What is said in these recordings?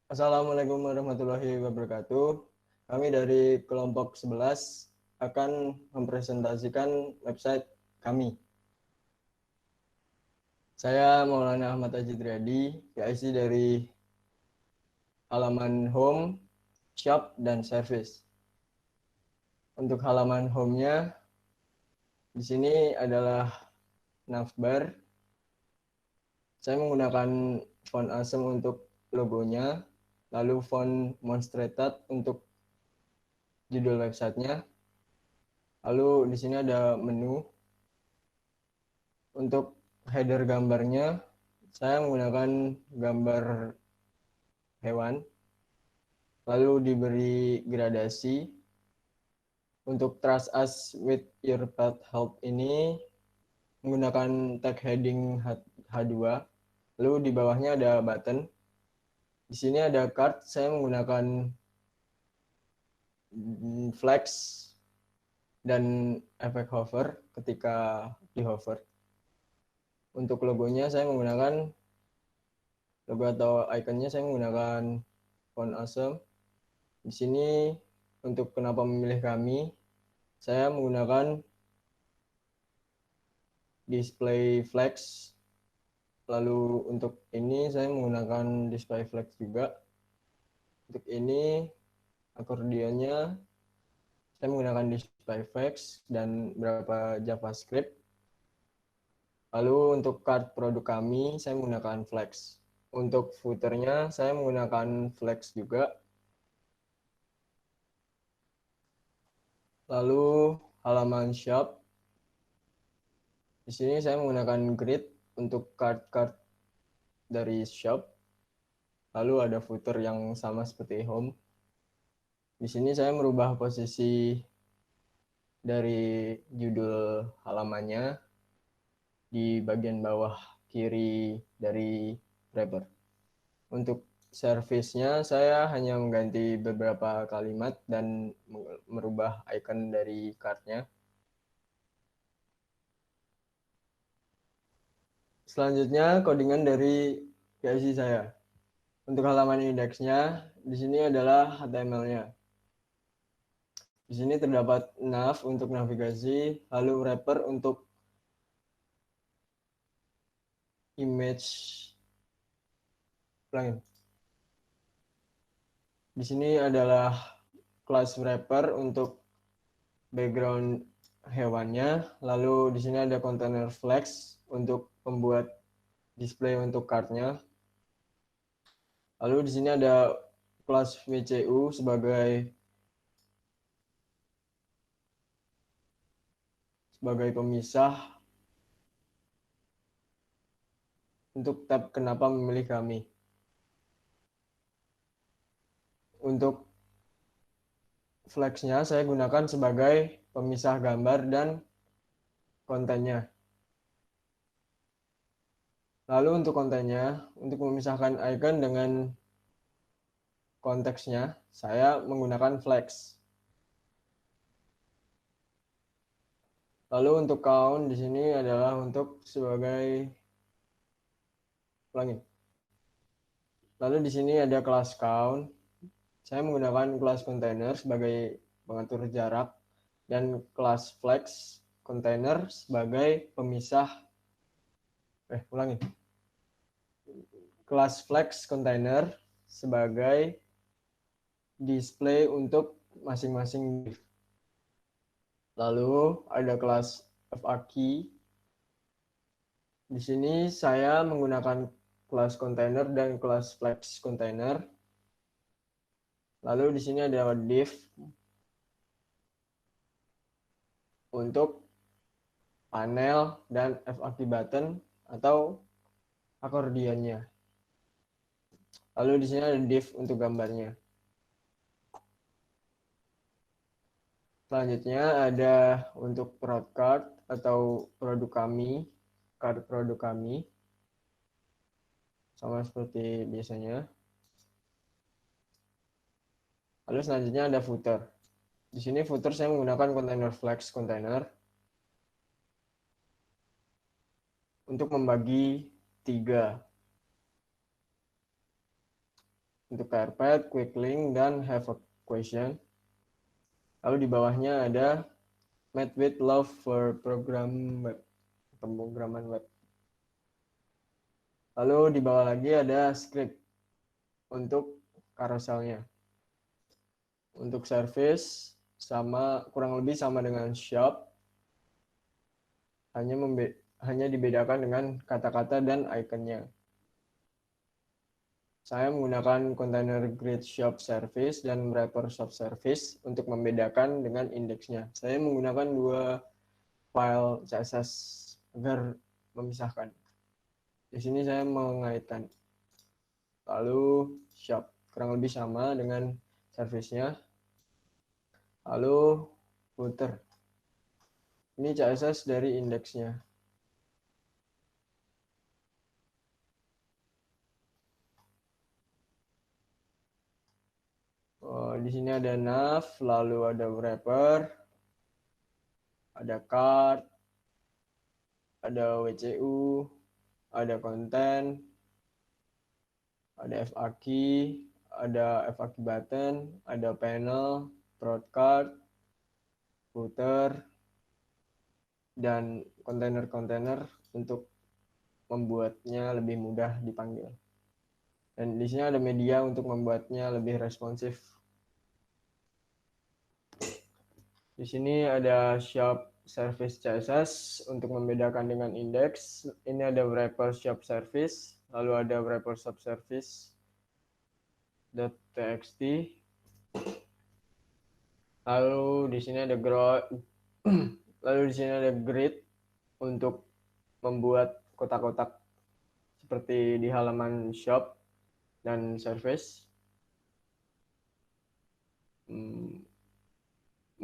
Assalamualaikum warahmatullahi wabarakatuh. Kami dari kelompok 11 akan mempresentasikan website kami. Saya Maulana Ahmad Ajid Riyadi, PIC dari halaman home, shop, dan service. Untuk halaman home-nya, di sini adalah navbar. Saya menggunakan font Asem untuk logonya, lalu font Monstretat untuk judul websitenya. Lalu di sini ada menu. Untuk header gambarnya, saya menggunakan gambar hewan, lalu diberi gradasi. Untuk trust us with your pet health ini menggunakan tag heading H2, lalu di bawahnya ada button. Di sini ada card, saya menggunakan flex dan efek hover ketika di hover. Untuk logonya saya menggunakan logo atau ikonnya saya menggunakan font Asem. Di sini untuk kenapa memilih kami, saya menggunakan display flex. Lalu untuk ini saya menggunakan display flex juga. Untuk ini akordionnya saya menggunakan display flex dan beberapa JavaScript. Lalu untuk card produk kami saya menggunakan flex. Untuk footernya saya menggunakan flex juga. Lalu halaman shop. Di sini saya menggunakan grid untuk card-card dari shop. Lalu ada footer yang sama seperti home. Di sini saya merubah posisi dari judul halamannya di bagian bawah kiri dari wrapper. Untuk service-nya saya hanya mengganti beberapa kalimat dan merubah icon dari card-nya. Selanjutnya codingan dari PIC saya. Untuk halaman indeksnya, di sini adalah HTML-nya. Di sini terdapat nav untuk navigasi, lalu wrapper untuk image. Di sini adalah class wrapper untuk background hewannya, lalu di sini ada container flex untuk membuat display untuk cardnya. Lalu di sini ada kelas WCU sebagai pemisah untuk tab kenapa memilih kami. Untuk flexnya saya gunakan sebagai pemisah gambar dan kontennya. Lalu untuk kontennya, untuk memisahkan icon dengan konteksnya, saya menggunakan flex. Lalu untuk count di sini adalah untuk sebagai Lalu di sini ada kelas count. Saya menggunakan kelas container sebagai pengatur jarak dan kelas flex container sebagai pemisah. Kelas flex container sebagai display untuk masing-masing div. Lalu ada kelas FAQ. Di sini saya menggunakan kelas container dan kelas flex container. Lalu di sini ada div untuk panel dan FAQ button atau akordionnya. Lalu di sini ada div untuk gambarnya. Selanjutnya ada untuk product card atau produk kami, card produk kami. Sama seperti biasanya. Lalu selanjutnya ada footer. Di sini footer saya menggunakan container flex container untuk membagi 3. untuk carpet, quick link, dan have a question. Lalu di bawahnya ada Made with Love for Program Web, pemrograman web. Lalu di bawah lagi ada script untuk carouselnya. Untuk service kurang lebih sama dengan shop, hanya dibedakan dengan kata-kata dan ikonnya. Saya menggunakan container grid shop service dan wrapper shop service untuk membedakan dengan indeksnya. Saya menggunakan dua file CSS agar memisahkan. Di sini saya mengaitkan. Lalu shop kurang lebih sama dengan service-nya. Lalu footer. Ini CSS dari indeksnya. Di sini ada nav, lalu ada wrapper, ada card, ada WCU, ada konten, ada FAQ, ada FAQ button, ada panel, broadcast, footer, dan kontainer-kontainer untuk membuatnya lebih mudah dipanggil. Dan di sini ada media untuk membuatnya lebih responsif. Di sini ada shop service CSS untuk membedakan dengan index. Ini ada wrapper shop service, lalu ada wrapper shop service .txt. Lalu di sini ada grid untuk membuat kotak-kotak seperti di halaman shop dan service.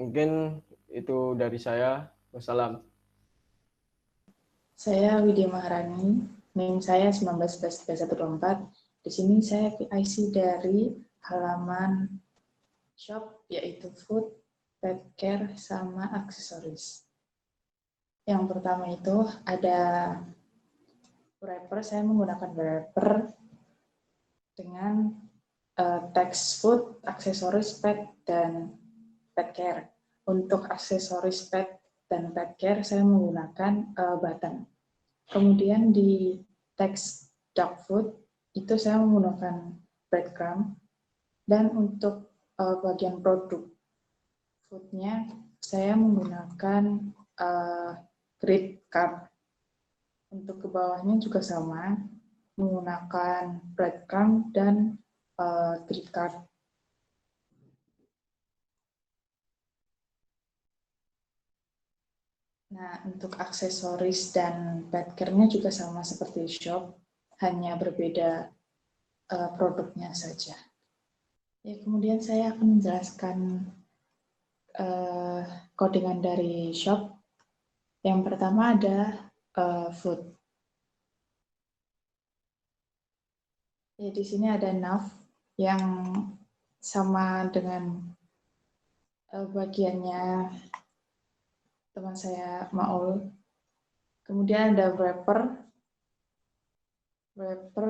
Mungkin itu dari saya. Wassalam. Saya Widya Maharani, NIM saya 19/3124. Di sini saya PIC dari halaman shop, yaitu food, pet care, sama aksesoris. Yang pertama itu ada wrapper. Saya menggunakan wrapper dengan teks food, aksesoris, pet, dan pet care. Untuk aksesoris pet dan pet care saya menggunakan button. Kemudian di teks dog food itu saya menggunakan breadcrumb. Dan untuk bagian produk foodnya saya menggunakan grid card. Untuk ke bawahnya juga sama, menggunakan breadcrumb dan grid card. Nah, untuk aksesoris dan pet care-nya juga sama seperti shop, hanya berbeda produknya saja. Ya, kemudian saya akan menjelaskan codingan dari shop. Yang pertama ada food. Ya, di sini ada nav yang sama dengan bagiannya teman saya Maul. Kemudian ada wrapper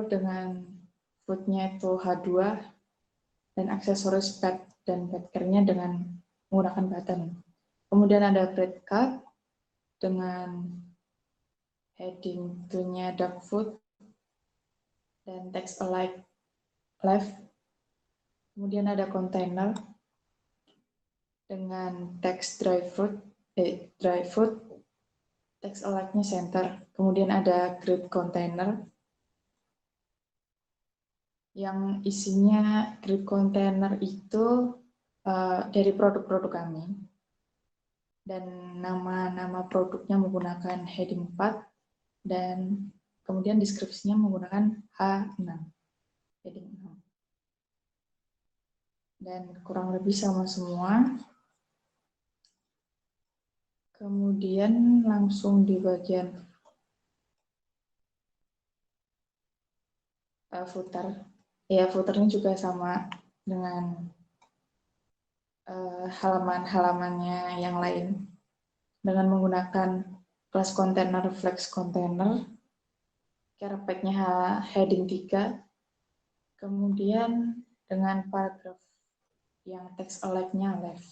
dengan foodnya itu H2 dan aksesoris pet dan pet care-nya dengan menggunakan button. Kemudian ada bread card dengan heading to-nya dog food dan text alike left. Kemudian ada container dengan text dry food, text alike-nya center. Kemudian ada grid container yang isinya grid container itu dari produk-produk kami. Dan nama-nama produknya menggunakan heading 4 dan kemudian deskripsinya menggunakan H6, heading 6. Dan kurang lebih sama semua. Kemudian langsung di bagian footer. Ya, footernya juga sama dengan halaman-halamannya yang lain. Dengan menggunakan kelas container, flex container, carpetnya heading 3, kemudian dengan paragraf yang text alive-nya live.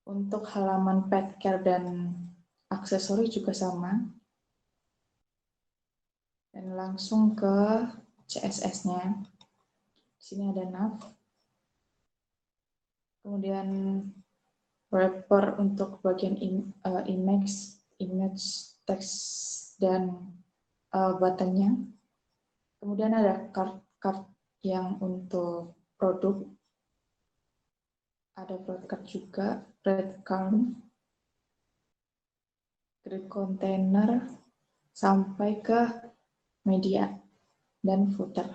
Untuk halaman pet care dan aksesori juga sama. Dan langsung ke CSS-nya. Di sini ada nav. Kemudian wrapper untuk bagian image, text, dan buttonnya. Kemudian ada card yang untuk produk. Ada produk card juga, breadcrumb, grid container, sampai ke media dan footer.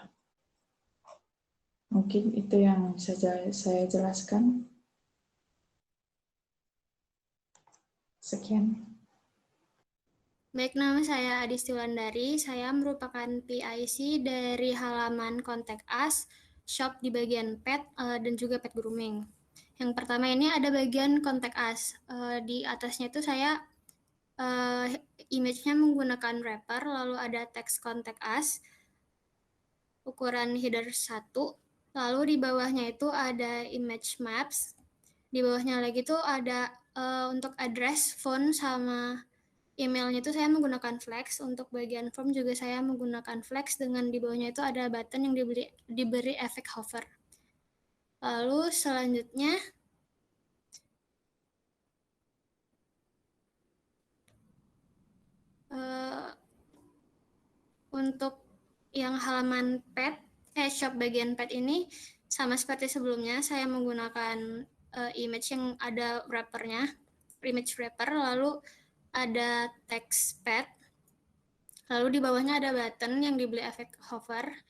Mungkin itu yang saya jelaskan. Sekian. Baik, nama saya Adisti Wulandari. Saya merupakan PIC dari halaman Contact Us, shop di bagian pet, dan juga pet grooming. Yang pertama ini ada bagian Contact Us. Di atasnya itu saya image-nya menggunakan wrapper, lalu ada teks Contact Us, ukuran header 1, lalu di bawahnya itu ada image maps, di bawahnya lagi itu ada untuk address, phone, sama emailnya itu saya menggunakan flex. Untuk bagian form juga saya menggunakan flex, dengan di bawahnya itu ada button yang diberi efek hover. Lalu selanjutnya untuk yang halaman pet, shop bagian pet ini sama seperti sebelumnya, saya menggunakan image yang ada wrappernya, image wrapper, lalu ada text pet, lalu di bawahnya ada button yang diberi efek hover.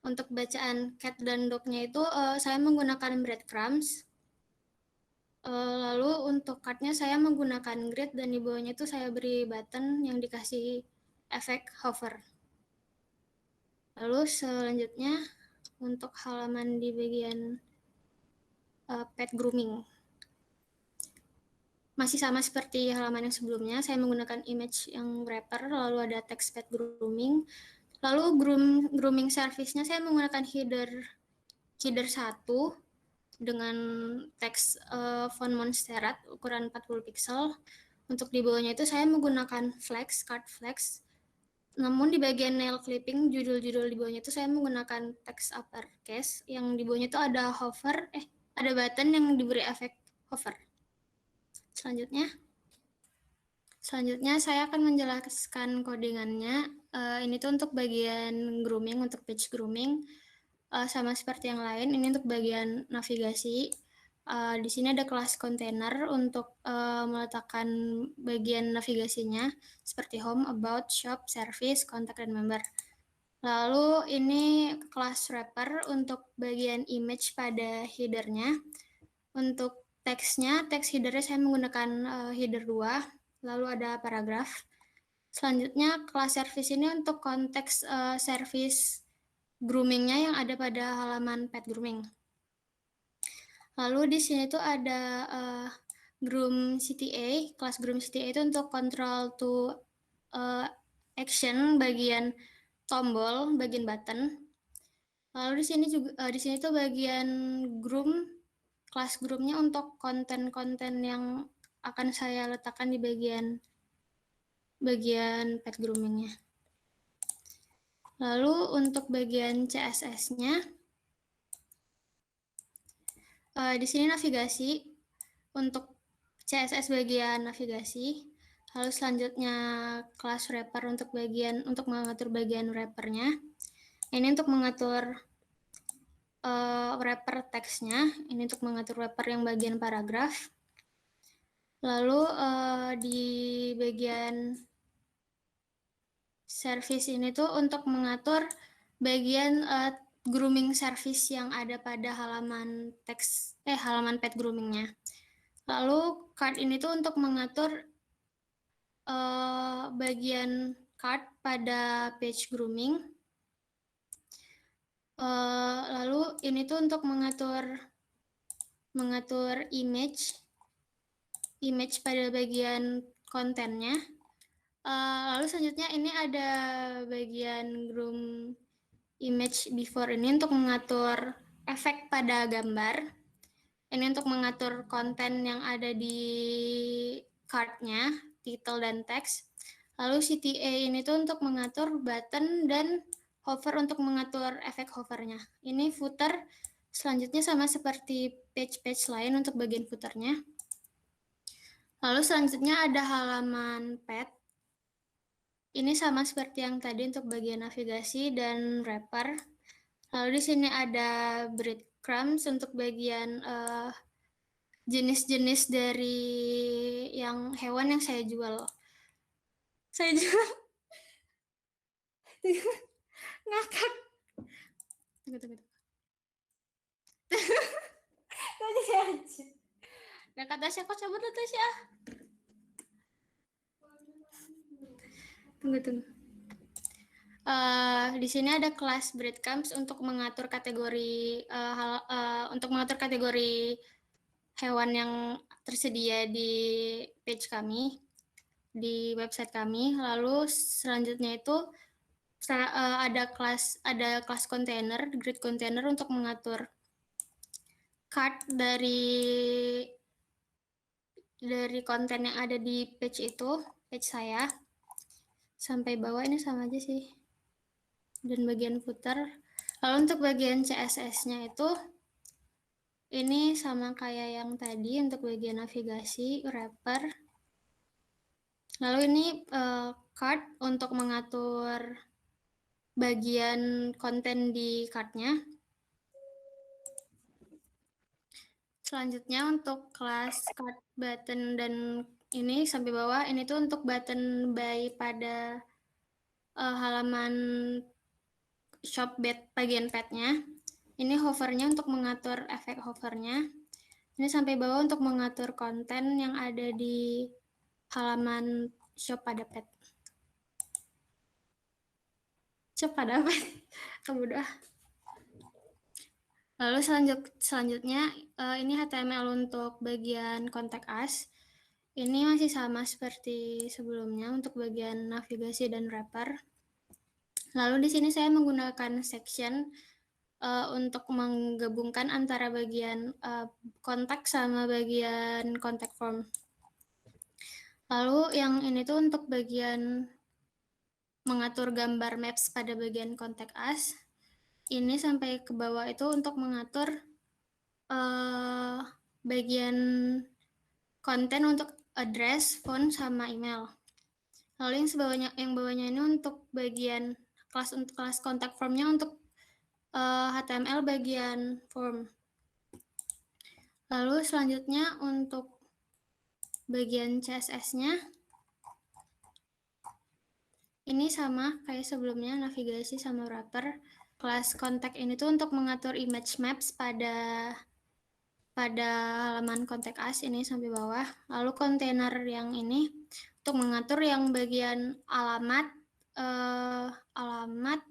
Untuk bacaan cat dan dog-nya itu saya menggunakan breadcrumbs. Lalu untuk card-nya saya menggunakan grid, dan di bawahnya itu saya beri button yang dikasih efek hover. Lalu selanjutnya untuk halaman di bagian pet grooming. Masih sama seperti halaman yang sebelumnya, saya menggunakan image yang wrapper, lalu ada text pet grooming. Lalu grooming service-nya saya menggunakan header 1 dengan teks font Montserrat ukuran 40 pixel. Untuk di bawahnya itu saya menggunakan flex, card flex. Namun di bagian nail clipping, judul-judul di bawahnya itu saya menggunakan teks uppercase, yang di bawahnya itu ada hover, ada button yang diberi efek hover. Selanjutnya saya akan menjelaskan codingannya. Ini tuh untuk bagian grooming, untuk page grooming. Sama seperti yang lain, ini untuk bagian navigasi. Di sini ada kelas container untuk meletakkan bagian navigasinya, seperti home, about, shop, service, contact, dan member. Lalu ini kelas wrapper untuk bagian image pada headernya. Untuk teksnya, teks headernya saya menggunakan header 2, lalu ada paragraf. Selanjutnya kelas service ini untuk konteks service groomingnya yang ada pada halaman pet grooming. Lalu di sini tuh ada groom CTA, kelas groom CTA itu untuk control to action bagian tombol, bagian button. Lalu di sini tuh bagian groom, kelas groomnya untuk konten-konten yang akan saya letakkan di bagian pet groomingnya. Lalu untuk bagian CSS-nya, di sini navigasi, untuk CSS bagian navigasi. Lalu selanjutnya kelas wrapper untuk mengatur bagian wrappernya. Ini untuk mengatur wrapper teksnya. Ini untuk mengatur wrapper yang bagian paragraf. Lalu di bagian service ini tuh untuk mengatur bagian grooming service yang ada pada halaman pet groomingnya. Lalu card ini tuh untuk mengatur bagian card pada page grooming. Lalu ini tuh untuk mengatur image pada bagian kontennya. Lalu selanjutnya ini ada bagian groom image before ini untuk mengatur efek pada gambar. Ini untuk mengatur konten yang ada di card-nya, title dan teks. Lalu CTA ini tuh untuk mengatur button dan hover untuk mengatur efek hovernya. Ini footer, selanjutnya sama seperti page-page lain untuk bagian footernya. Lalu selanjutnya ada halaman pad. Ini sama seperti yang tadi untuk bagian navigasi dan wrapper. Lalu di sini ada breadcrumbs untuk bagian jenis-jenis dari yang hewan yang saya jual. Saya jual. Ngakak. Tunggu. Tadi aja. Nah, kata Tasya, kok cabut lah Tasya? Tunggu. Di sini ada kelas breadcrumbs untuk mengatur kategori hewan yang tersedia di page kami, di website kami. Lalu selanjutnya itu ada kelas container, grid container untuk mengatur card dari konten yang ada di page itu, page saya. Sampai bawah ini sama aja sih. Dan bagian footer. Lalu untuk bagian CSS-nya itu ini sama kayak yang tadi untuk bagian navigasi, wrapper. Lalu ini card untuk mengatur bagian konten di card-nya. Selanjutnya untuk kelas card button dan ini sampai bawah, ini tuh untuk button buy pada halaman shop bagian pad-nya. Ini hovernya untuk mengatur efek hovernya. Ini sampai bawah untuk mengatur konten yang ada di halaman shop pada pad. Shop pada pad. Kemudian. Lalu selanjutnya ini HTML untuk bagian contact us. Ini masih sama seperti sebelumnya untuk bagian navigasi dan wrapper. Lalu di sini saya menggunakan section untuk menggabungkan antara bagian kontak sama bagian contact form. Lalu yang ini tuh untuk bagian mengatur gambar maps pada bagian contact us. Ini sampai ke bawah itu untuk mengatur bagian konten untuk address, phone, sama email. Lalu yang bawahnya ini untuk bagian kelas contact formnya untuk HTML bagian form. Lalu selanjutnya untuk bagian CSS-nya ini sama kayak sebelumnya, navigasi sama wrapper. Kelas kontak ini tuh untuk mengatur image maps pada halaman contact us ini sampai bawah. Lalu kontainer yang ini untuk mengatur yang bagian alamat,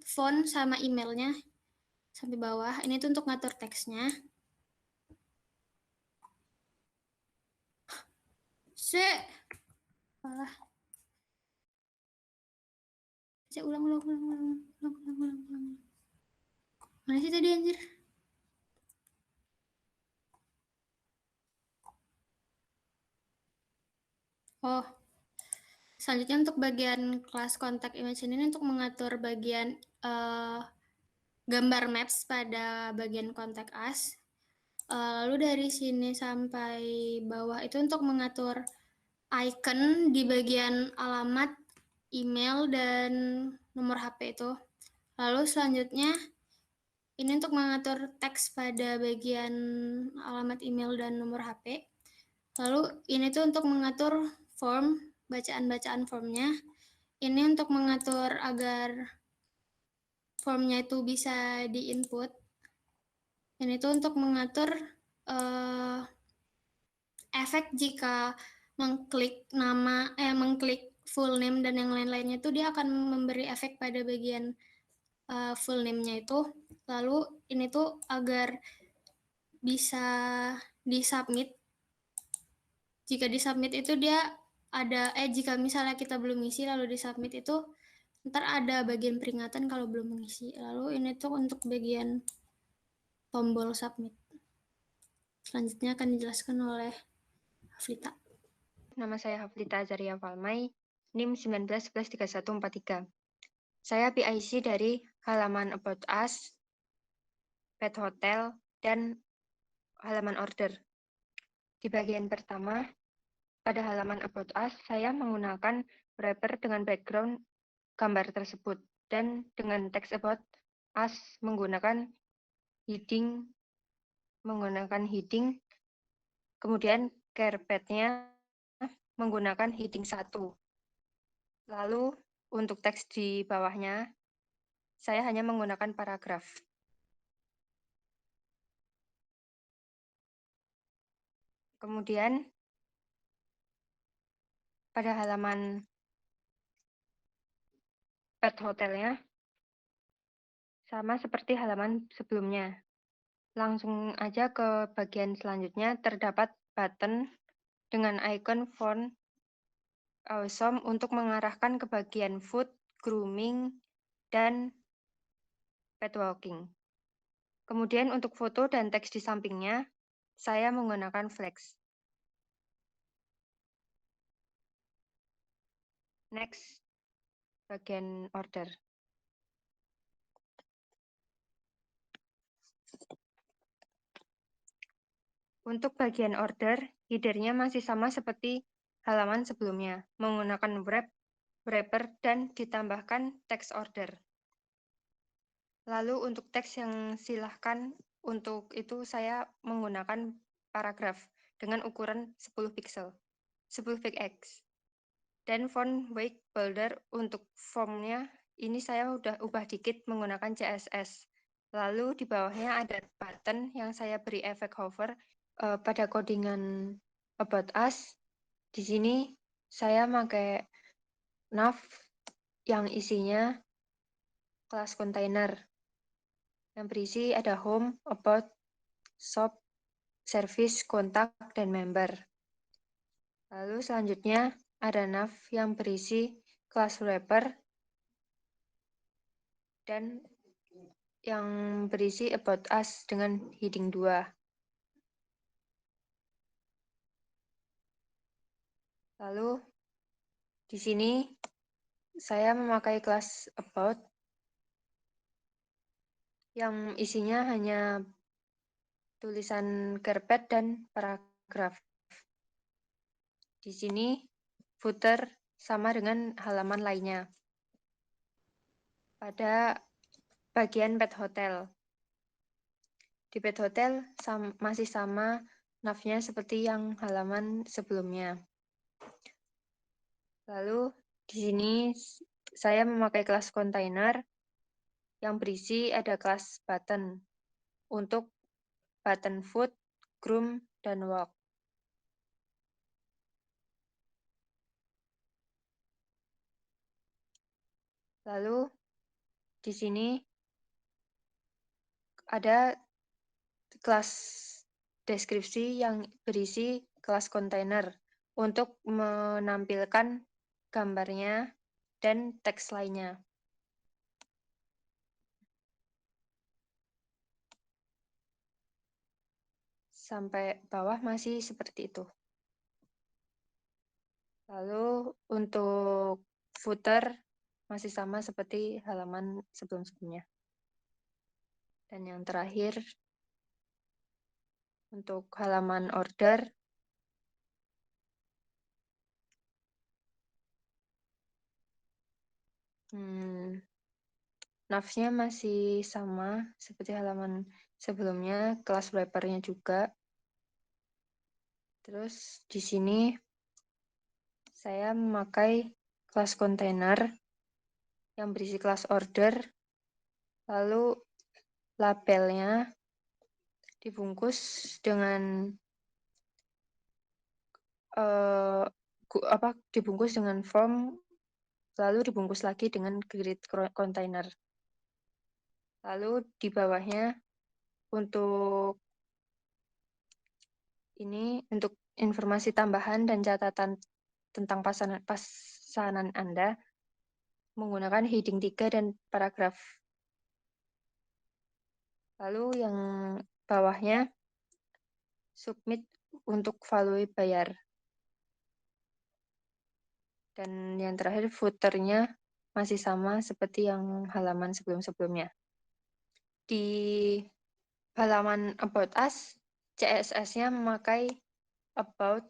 font sama emailnya sampai bawah. Ini tuh untuk ngatur teksnya. Ulang. Mana sih tadi anjir? Oh, selanjutnya untuk bagian kelas contact image ini untuk mengatur bagian gambar maps pada bagian contact us. Lalu dari sini sampai bawah itu untuk mengatur icon di bagian alamat, email, dan nomor HP itu. Lalu selanjutnya ini untuk mengatur teks pada bagian alamat, email, dan nomor HP. Lalu ini tuh untuk mengatur form, bacaan-bacaan formnya. Ini untuk mengatur agar formnya itu bisa di-input. Ini tuh untuk mengatur efek jika mengklik full name dan yang lain-lainnya itu dia akan memberi efek pada bagian full name-nya itu. Lalu ini tuh agar bisa disubmit. Jika disubmit itu dia ada jika misalnya kita belum isi lalu disubmit itu Ntar ada bagian peringatan kalau belum mengisi. Lalu ini tuh untuk bagian tombol submit. Selanjutnya akan dijelaskan oleh Haflita. Nama saya Haflita Azaria Falmai, NIM 19113143. Saya PIC dari halaman About Us, Pet Hotel, dan halaman Order. Di bagian pertama, pada halaman About Us, saya menggunakan wrapper dengan background gambar tersebut, dan dengan text About Us menggunakan heading, kemudian carpet-nya menggunakan heading 1. Lalu untuk teks di bawahnya, saya hanya menggunakan paragraf. Kemudian pada halaman pet hotelnya, sama seperti halaman sebelumnya. Langsung aja ke bagian selanjutnya, terdapat button dengan icon font awesome untuk mengarahkan ke bagian food, grooming, dan pet walking. Kemudian untuk foto dan teks di sampingnya, saya menggunakan flex. Next, bagian order. Untuk bagian order, header-nya masih sama seperti halaman sebelumnya, menggunakan wrapper, dan ditambahkan teks order. Lalu untuk teks yang silahkan, untuk itu saya menggunakan paragraf dengan ukuran 10 pixel, 10 px. Dan font weight bolder untuk formnya, ini saya udah ubah dikit menggunakan CSS. Lalu di bawahnya ada button yang saya beri efek hover pada codingan About Us. Di sini saya pakai nav yang isinya kelas container yang berisi ada home, about, shop, service, kontak, dan member. Lalu selanjutnya ada nav yang berisi kelas wrapper dan yang berisi About Us dengan heading 2. Lalu di sini saya memakai kelas About yang isinya hanya tulisan carpet dan paragraf. Di sini footer sama dengan halaman lainnya. Pada bagian pet hotel. Di pet hotel masih sama nav-nya seperti yang halaman sebelumnya. Lalu di sini saya memakai kelas container yang berisi ada kelas button untuk button food, groom, dan walk. Lalu di sini ada kelas deskripsi yang berisi kelas container untuk menampilkan gambarnya dan teks lainnya. Sampai bawah masih seperti itu. Lalu untuk footer masih sama seperti halaman sebelum-sebelumnya. Dan yang terakhir, untuk halaman order, nav-nya masih sama seperti halaman sebelumnya, kelas wrapper-nya juga. Terus di sini saya memakai kelas container yang berisi kelas order, lalu labelnya dibungkus dengan dibungkus dengan form, lalu dibungkus lagi dengan grid container. Lalu di bawahnya untuk ini untuk informasi tambahan dan catatan tentang pesanan Anda, menggunakan heading 3 dan paragraf. Lalu yang bawahnya submit untuk value bayar. Dan yang terakhir footernya masih sama seperti yang halaman sebelum-sebelumnya. Di halaman About Us, CSS-nya memakai about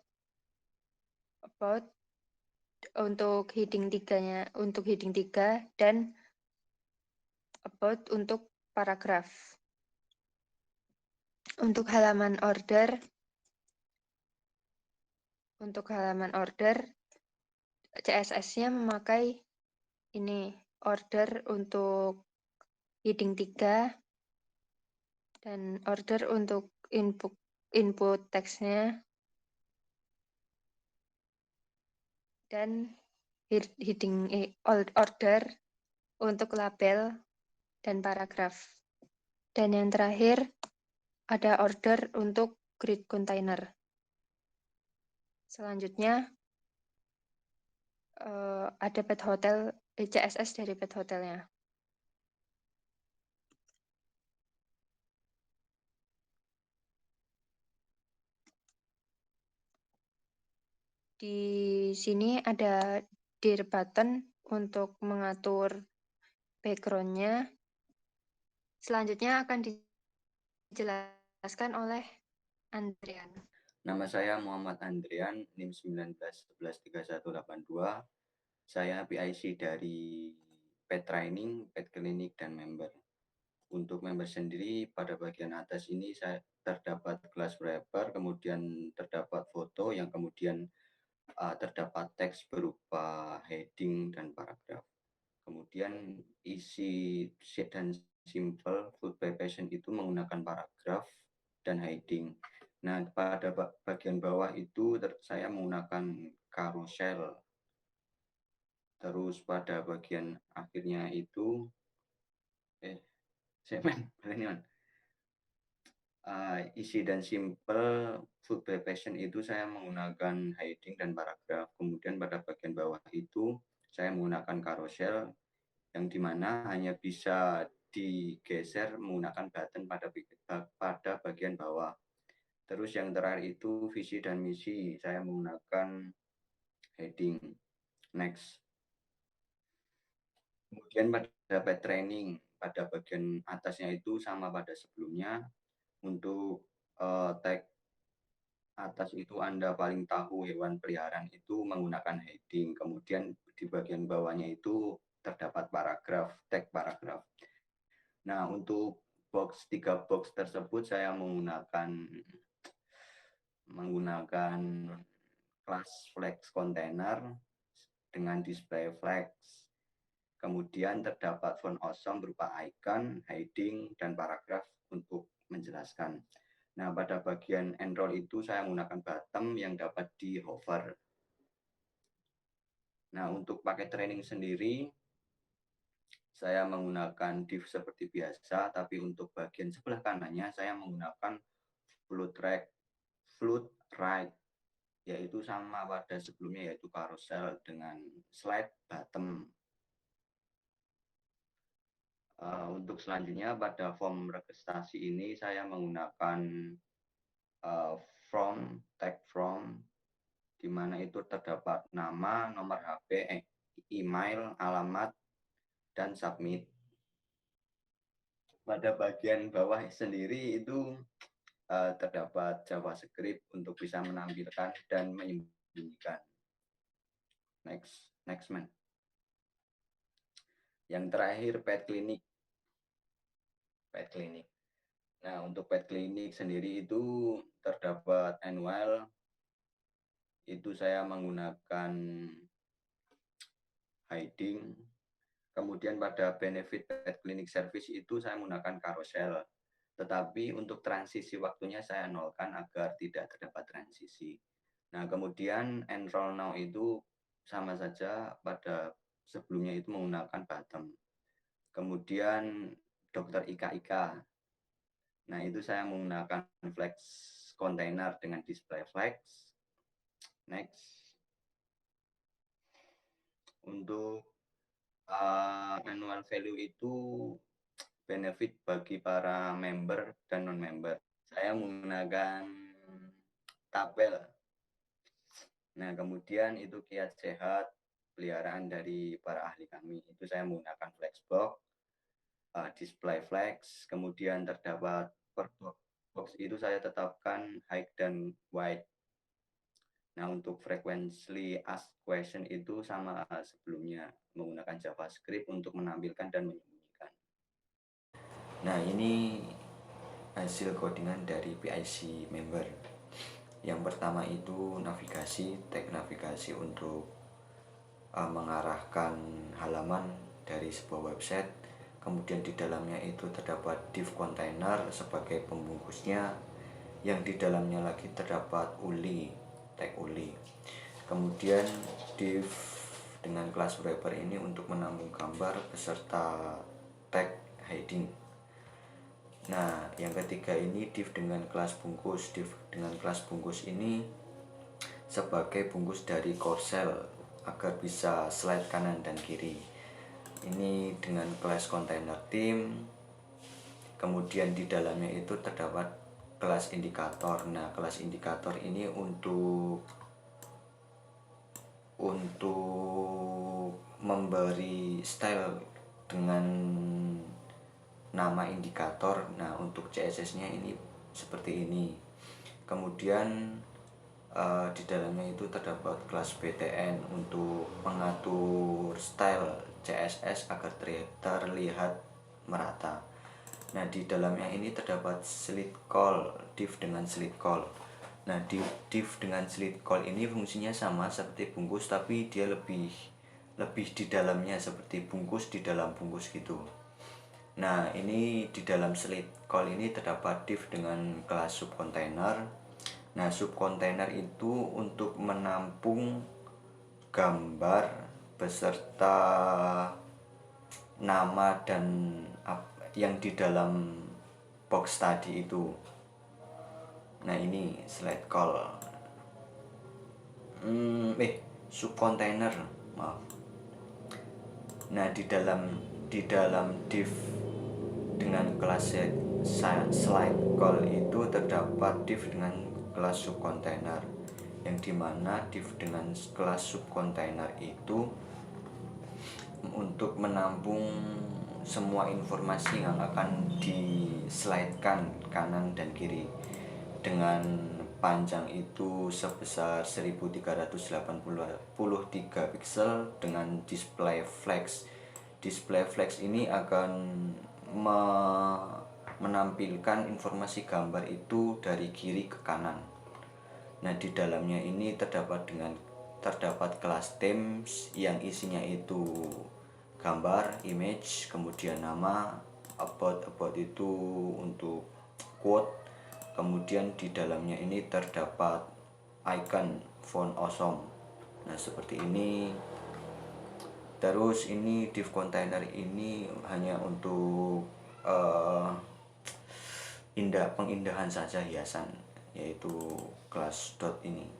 untuk heading 3 dan about untuk paragraf. Untuk halaman order CSS-nya memakai ini order untuk heading 3 dan order untuk input teksnya dan heading order untuk label dan paragraf. Dan yang terakhir ada order untuk grid container. Selanjutnya ada pet hotel, CSS dari pet hotelnya. Di sini ada dir button untuk mengatur background-nya. Selanjutnya akan dijelaskan oleh Andrian. Nama saya Muhammad Andrian, NIM 19113182. Saya PIC dari Pet Training, Pet Clinic, dan member. Untuk member sendiri, pada bagian atas ini saya terdapat glass wrapper, kemudian terdapat foto, yang kemudian terdapat teks berupa heading dan paragraf. Kemudian isi sheet dan simple food by passion itu menggunakan paragraf dan heading. Nah, pada bagian bawah itu saya menggunakan carousel. Terus pada bagian akhirnya itu isi dan simple food by passion itu saya menggunakan heading dan paragraf. Kemudian pada bagian bawah itu saya menggunakan carousel yang dimana hanya bisa digeser menggunakan button pada bagian bawah. Terus yang terakhir itu visi dan misi, saya menggunakan heading. Next. Kemudian pada pet training, pada bagian atasnya itu sama pada sebelumnya. Untuk tag atas itu Anda paling tahu hewan peliharaan itu menggunakan heading. Kemudian di bagian bawahnya itu terdapat paragraf, tag paragraf. Nah, untuk 3 box tersebut saya menggunakan class flex container dengan display flex. Kemudian terdapat font awesome berupa icon, heading, dan paragraf untuk menjelaskan. Nah, pada bagian enroll itu saya menggunakan button yang dapat di hover. Nah, untuk paket training sendiri, saya menggunakan div seperti biasa, tapi untuk bagian sebelah kanannya saya menggunakan float right, yaitu sama pada sebelumnya, yaitu carousel dengan slide bottom. Untuk selanjutnya pada form registrasi ini saya menggunakan tag from, di mana itu terdapat nama, nomor HP, email, alamat, dan submit. Pada bagian bawah sendiri itu terdapat JavaScript untuk bisa menampilkan dan menyembunyikan. Next man. Yang terakhir pet clinic. Nah, untuk pet clinic sendiri itu terdapat annual. Itu saya menggunakan heading. Kemudian pada benefit pet clinic service itu saya menggunakan carousel. Tetapi untuk transisi waktunya saya nolkan agar tidak terdapat transisi. Nah, kemudian enroll now itu sama saja pada sebelumnya itu menggunakan bottom. Kemudian dokter Ika. Nah, itu saya menggunakan flex container dengan display flex. Next. Untuk annual value itu benefit bagi para member dan non-member. Saya menggunakan tabel. Nah, kemudian itu kiat sehat peliharaan dari para ahli kami. Itu saya menggunakan flexbox, display flex, kemudian terdapat per box itu saya tetapkan height dan width. Nah, untuk frequently asked question itu sama sebelumnya, menggunakan JavaScript untuk menampilkan dan menyembunyikan. Nah, ini hasil codingan dari PIC member. Yang pertama itu navigasi, tag navigasi untuk mengarahkan halaman dari sebuah website. Kemudian di dalamnya itu terdapat div container sebagai pembungkusnya, yang di dalamnya lagi terdapat uli, tag uli. Kemudian div dengan kelas wrapper ini untuk menampung gambar beserta tag heading. Nah, yang ketiga ini div dengan kelas bungkus. Div dengan kelas bungkus ini sebagai bungkus dari core cell agar bisa slide kanan dan kiri. Ini dengan kelas container theme. Kemudian di dalamnya itu terdapat kelas indikator. Nah, kelas indikator ini untuk memberi style dengan nama indikator. Nah, untuk CSS-nya ini seperti ini. Kemudian di dalamnya itu terdapat kelas BTN untuk mengatur style CSS agar terlihat merata. Nah, di dalamnya ini terdapat slide call, div dengan slide call. Nah, div dengan slide call ini fungsinya sama seperti bungkus, tapi dia lebih di dalamnya, seperti bungkus di dalam bungkus gitu. Nah, ini di dalam slide call ini terdapat div dengan kelas subcontainer. Nah, subcontainer itu untuk menampung gambar beserta nama dan yang di dalam box tadi itu. Nah, ini slide call. Subcontainer, maaf. Nah, di dalam div dengan kelas slide call itu terdapat div dengan kelas subcontainer, yang dimana div dengan kelas subcontainer itu untuk menampung semua informasi yang akan di-slide-kan kanan dan kiri dengan panjang itu sebesar 1383 pixel dengan display flex. Display flex ini akan menampilkan informasi gambar itu dari kiri ke kanan. Nah, di dalamnya ini terdapat kelas themes yang isinya itu gambar, image, kemudian nama, about itu untuk quote. Kemudian di dalamnya ini terdapat icon font awesome. Nah, seperti ini. Terus ini div container ini hanya untuk pengindahan saja hiasan, yaitu kelas dot ini.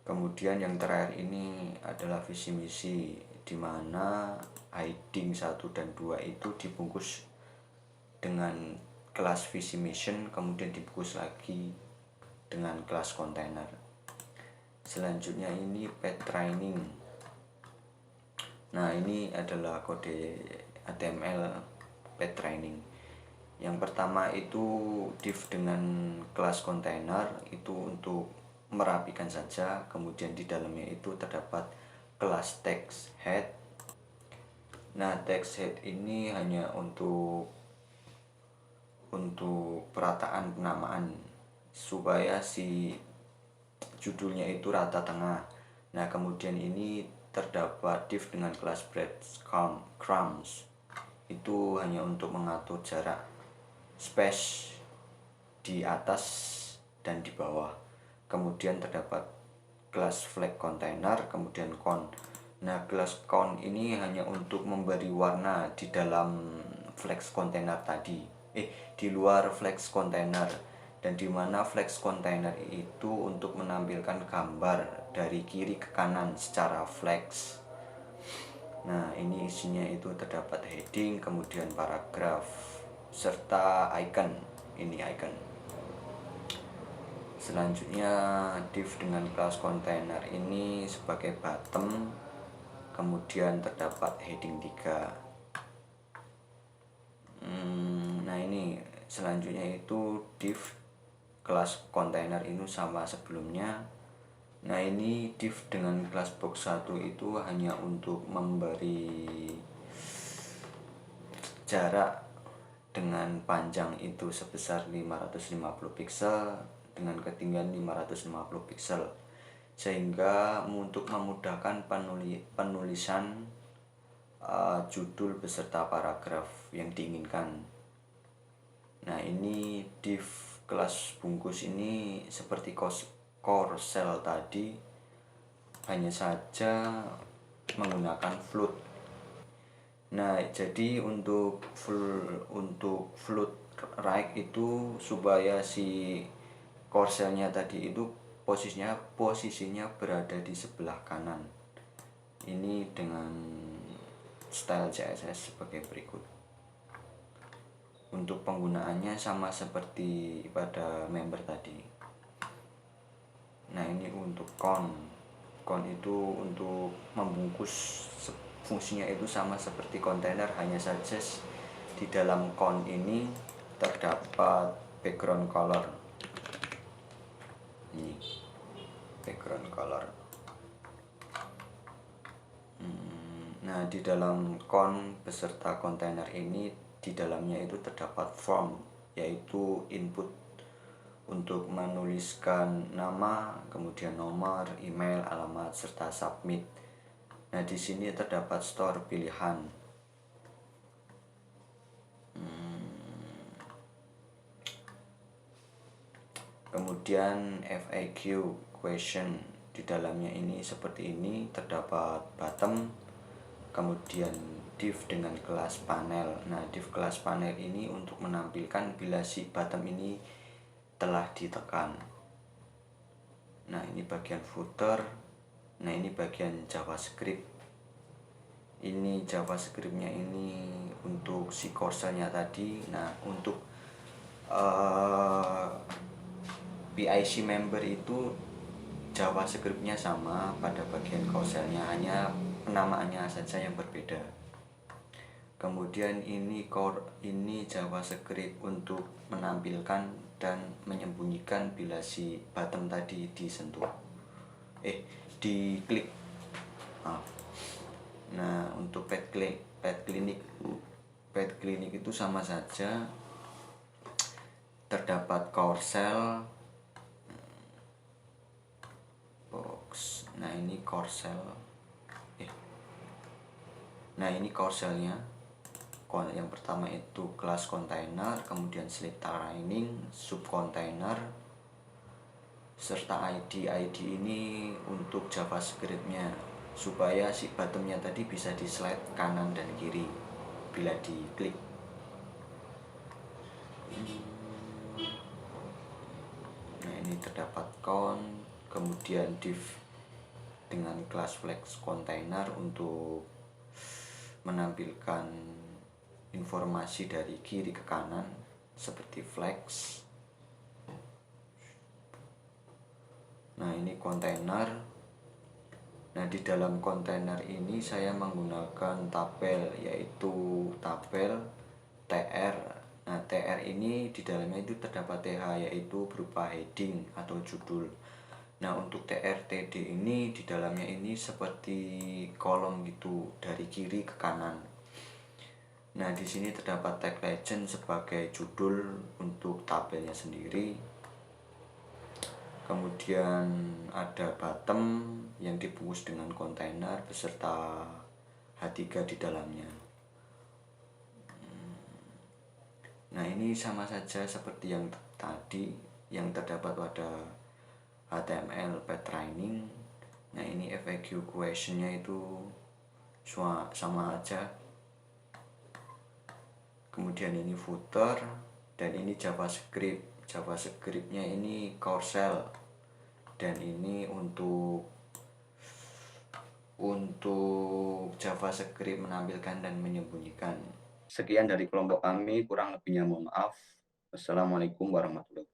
Kemudian yang terakhir ini adalah visi misi, di mana heading 1 dan 2 itu dibungkus dengan kelas visi mission, kemudian dibungkus lagi dengan kelas container. Selanjutnya ini pet training. Nah, ini adalah kode HTML pet training. Yang pertama itu div dengan kelas container itu untuk merapikan saja. Kemudian di dalamnya itu terdapat kelas text head. Nah, text head ini hanya untuk perataan penamaan supaya si judulnya itu rata tengah. Nah, kemudian ini terdapat div dengan kelas breadcrumbs. Itu hanya untuk mengatur jarak space di atas dan di bawah. Kemudian terdapat kelas flag container, kemudian count. Nah, kelas count ini hanya untuk memberi warna di dalam flex container tadi. Di luar flex container, dan dimana flex container itu untuk menampilkan gambar dari kiri ke kanan secara flex. Nah, ini isinya itu terdapat heading, kemudian paragraf, serta icon. Ini icon. Selanjutnya div dengan kelas container ini sebagai bottom, kemudian terdapat heading 3. Nah, ini selanjutnya itu div kelas container ini sama sebelumnya. Nah, ini div dengan kelas box 1 itu hanya untuk memberi jarak dengan panjang itu sebesar 550 pixel dengan ketinggian 550 pixel, sehingga untuk memudahkan penulisan judul beserta paragraf yang diinginkan. Nah, ini div kelas bungkus ini seperti core cell tadi, hanya saja menggunakan float. Nah, jadi untuk float right itu supaya si core cell-nya tadi itu posisinya berada di sebelah kanan. Ini dengan style CSS sebagai berikut. Untuk penggunaannya sama seperti pada member tadi. Nah, ini untuk con itu untuk membungkus, fungsinya itu sama seperti kontainer, hanya saja di dalam con ini terdapat background color. Ini background color. Nah, di dalam con beserta kontainer ini, di dalamnya itu terdapat form, yaitu input untuk menuliskan nama, kemudian nomor, email, alamat, serta submit. Nah, di sini terdapat store pilihan. Kemudian FAQ question, di dalamnya ini seperti ini, terdapat bottom, kemudian div dengan kelas panel. Nah, div kelas panel ini untuk menampilkan bila si bottom ini telah ditekan. Nah, ini bagian footer. Nah, ini bagian JavaScript. Ini JavaScriptnya ini untuk si cursor-nya tadi. Nah, untuk PIC member itu JavaScript-nya sama pada bagian carousel-nya, hanya penamaannya saja yang berbeda. Kemudian ini JavaScript untuk menampilkan dan menyembunyikan bila si bottom tadi disentuh, diklik. Nah, untuk pet clinic itu sama saja, terdapat carousel box. Nah, ini carousel. Nah, ini carouselnya. Yang pertama itu kelas container, kemudian slip training, sub container, serta ID ini untuk JavaScript-nya, supaya si bottom-nya tadi bisa di slide kanan dan kiri bila diklik. Nah, ini terdapat count, kemudian div dengan kelas flex container untuk menampilkan informasi dari kiri ke kanan seperti flex. Nah, ini kontainer. Nah, di dalam kontainer ini saya menggunakan tabel, yaitu tabel TR. Nah, TR ini di dalamnya itu terdapat TH, yaitu berupa heading atau judul. Nah, untuk TRTD ini di dalamnya ini seperti kolom gitu dari kiri ke kanan. Nah, di sini terdapat tag legend sebagai judul untuk tabelnya sendiri. Kemudian ada bottom yang dibungkus dengan kontainer beserta H3 di dalamnya. Nah, ini sama saja seperti yang tadi yang terdapat pada HTML pet training. Nah, ini FAQ question-nya itu sama aja. Kemudian ini footer, dan ini JavaScript. JavaScript-nya ini carousel, dan ini untuk untuk JavaScript menampilkan dan menyembunyikan. Sekian dari kelompok kami, kurang lebihnya mohon maaf. Wassalamualaikum warahmatullahi wabarakatuh.